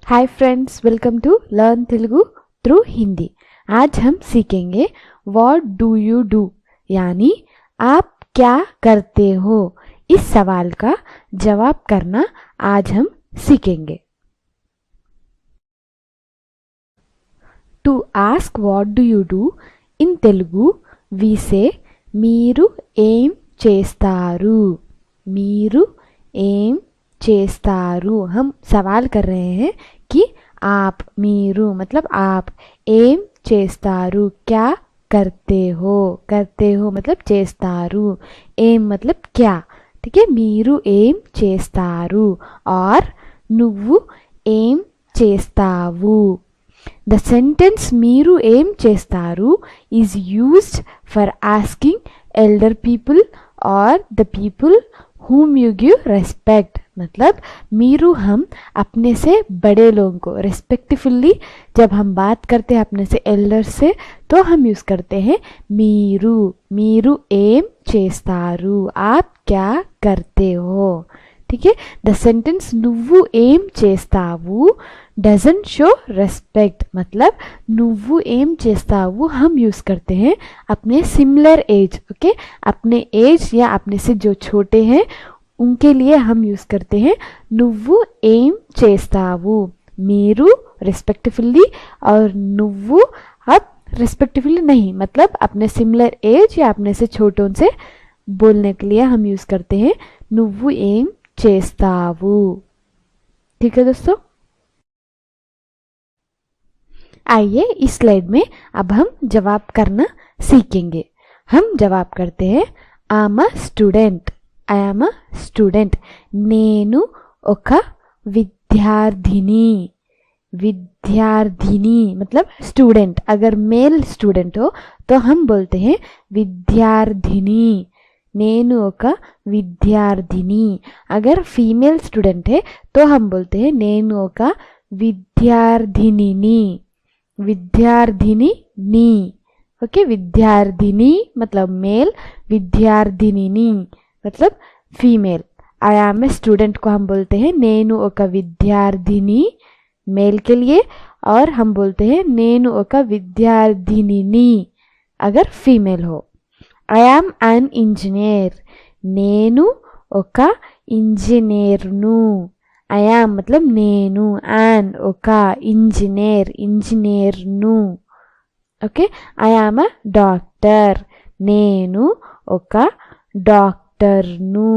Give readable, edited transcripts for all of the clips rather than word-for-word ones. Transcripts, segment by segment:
Hi friends, welcome to learn Telugu through Hindi. आज हम सीखेंगे व्हाट डू यू डू, यानी आप क्या करते हो। इस सवाल का जवाब करना आज हम सीखेंगे। To ask what do you do in Telugu we say मीरू एम चेस्तारू। मीरू एम चेस्तारू। हम सवाल कर रहे हैं कि आप, मीरू मतलब आप, एम चेस्तारू क्या करते हो। करते हो मतलब चेस्तारू, एम मतलब क्या। ठीक है, मीरू एम चेस्तारू और నువ్వు ఏం చేస్తావు। The sentence మీరు ఏం చేస్తారు is used for asking elder people or the people whom you give respect। मतलब मीरू हम अपने से बड़े लोगों को रेस्पेक्टफुली जब हम बात करते हैं अपने से एल्डर से तो हम यूज़ करते हैं मीरू। मीरू एम చేస్తారు, आप क्या करते हो। ठीक है, द सेंटेंस నువ్వు ఏం చేస్తావు डजंट शो रेस्पेक्ट। मतलब నువ్వు ఏం చేస్తావు हम यूज़ करते हैं अपने सिमिलर एज। ओके, अपने एज या अपने से जो छोटे हैं उनके लिए हम यूज़ करते हैं నువ్వు ఏం చేస్తావు। మీరు रिस्पेक्टफुली और నువ్వు अब रिस्पेक्टफुली नहीं, मतलब अपने सिमिलर एज या अपने से छोटों से बोलने के लिए हम यूज़ करते हैं నువ్వు ఏం చేస్తావు। ठीक है दोस्तों, आइए इस स्लाइड में अब हम जवाब करना सीखेंगे। हम जवाब करते हैं आई am a student. I am a student. నేను ఒక విద్యార్థిని। विद्यार्थिनी मतलब स्टूडेंट। अगर मेल स्टूडेंट हो तो हम बोलते हैं विद्यार्थिनी। నేను ఒక విద్యార్థిని। अगर फीमेल स्टूडेंट है तो हम बोलते हैं నేను ఒక విద్యార్థినిని। విద్యార్థినిని। ओके, विद्यार्थिनी मतलब मेल, विद्यार्थिनिनी मतलब female. I am a student को हम बोलते हैं నేను ఒక విద్యార్థిని मेल के लिए, और हम बोलते हैं నేను ఒక విద్యార్థినిని अगर फीमेल हो। I am an engineer. నేను ఒక ఇంజనీర్ను। आई एम मतलब నేను, एन ఒక इंजीनियर ఇంజనీర్ను। Okay, I am a doctor. నేను ఒక డాక్టర్ను।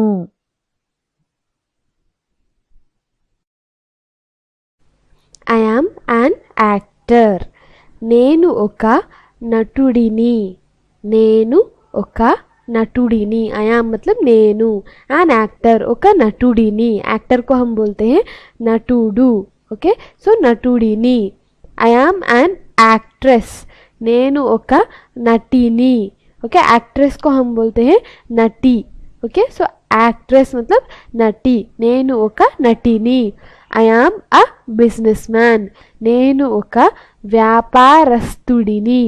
I am an actor. నేను ఒక నటుడిని। నేను ఒక नटुडिनी। आई एम मतलब నేను, एन एक्टर ఒక నటుడిని। एक्टर को हम बोलते हैं నటుడు। ओके, सो నటుడిని। I am an actress. నేను ఒక నటిని। ओके, एक्ट्रेस को हम बोलते हैं नटी। ओके, सो एक्ट्रेस मतलब नटी। నేను ఒక నటిని। I am a businessman. నేను ఒక వ్యాపారస్తుడిని।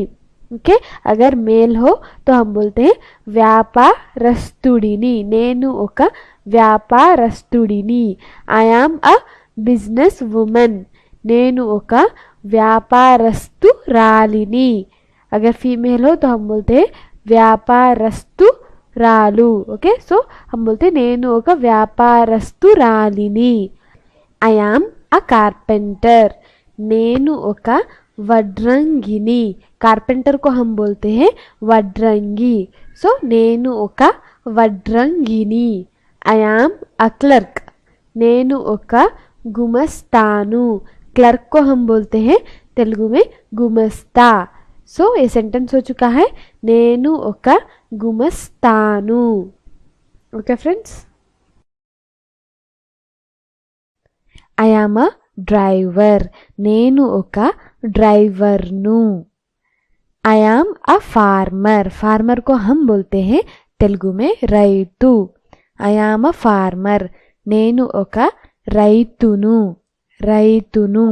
ओके, अगर मेल हो तो हम बोलते हैं వ్యాపారస్తుడిని। నేను ఒక వ్యాపారస్తుడిని। I am a businesswoman. నేను ఒక వ్యాపారస్తురాలిని। अगर फीमेल हो तो हम बोलते हैं వ్యాపారస్తురాలు। ओके, सो हम बोलते हैं నేను ఒక వ్యాపారస్తురాలిని। आई एम अ कारपेंटर। నేను ఒక వడ్రంగిని। कारपेंटर को हम बोलते हैं వడ్రంగి। सो నేను ఒక వడ్రంగిని। आई एम अ क्लर्क। నేను ఒక गुमस्तानु। क्लर्क को हम बोलते हैं तेलुगु में गुमस्ता। सो ये सेंटेंस हो चुका है నేను ఒక गुमस्तानु। Okay friends, I am a driver. నేను ఒక ड्राइवरनु। I am a farmer. Farmer को हम बोलते हैं तेलुगु में రైతు। I am a farmer. నేను ఒక రైతును। రైతును।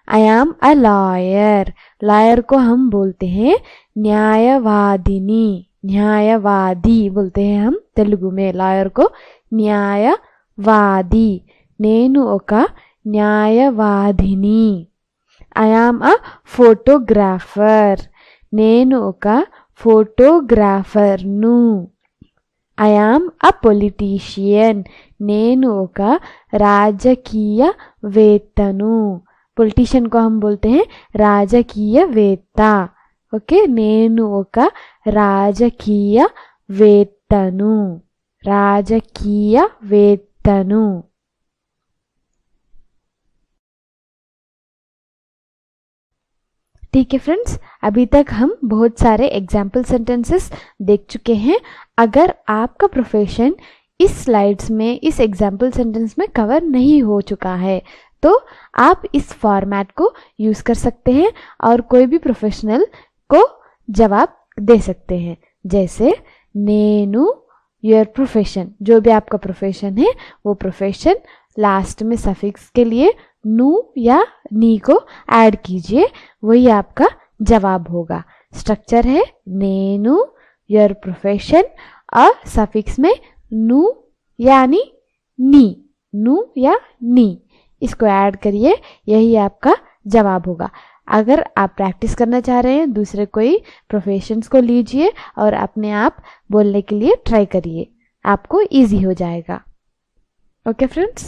I am a lawyer. Lawyer को हम बोलते हैं न्यायवादिनी। न्यायवादी बोलते हैं हम तेलुगु में लॉयर को न्यायवादी। నేను ఒక న్యాయవాదిని. I am a photographer. నేను ఒక ఫోటోగ్రాఫర్ను. I am a politician. నేను ఒక రాజకీయవేత్తను. పొలిటీషియన్ को हम बोलते हैं రాజకీయవేత్త. ఓకే, నేను ఒక రాజకీయవేత్తను. రాజకీయవేత్తను. ठीक है फ्रेंड्स, अभी तक हम बहुत सारे एग्जाम्पल सेंटेंसेस देख चुके हैं. अगर आपका प्रोफेशन इस स्लाइड्स में, इस एग्जाम्पल सेंटेंस में कवर नहीं हो चुका है तो आप इस फॉर्मेट को यूज़ कर सकते हैं और कोई भी प्रोफेशनल को जवाब दे सकते हैं. जैसे नेनु, योर प्रोफेशन, जो भी आपका प्रोफेशन है वो प्रोफेशन लास्ट में सफिक्स के लिए नु या नी को ऐड कीजिए, वही आपका जवाब होगा. स्ट्रक्चर है नेनु, योर प्रोफेशन और सफिक्स में नु यानी नी, नु या नी, इसको ऐड करिए, यही आपका जवाब होगा. अगर आप प्रैक्टिस करना चाह रहे हैं दूसरे कोई प्रोफेशंस को लीजिए और अपने आप बोलने के लिए ट्राई करिए, आपको इजी हो जाएगा. Okay friends.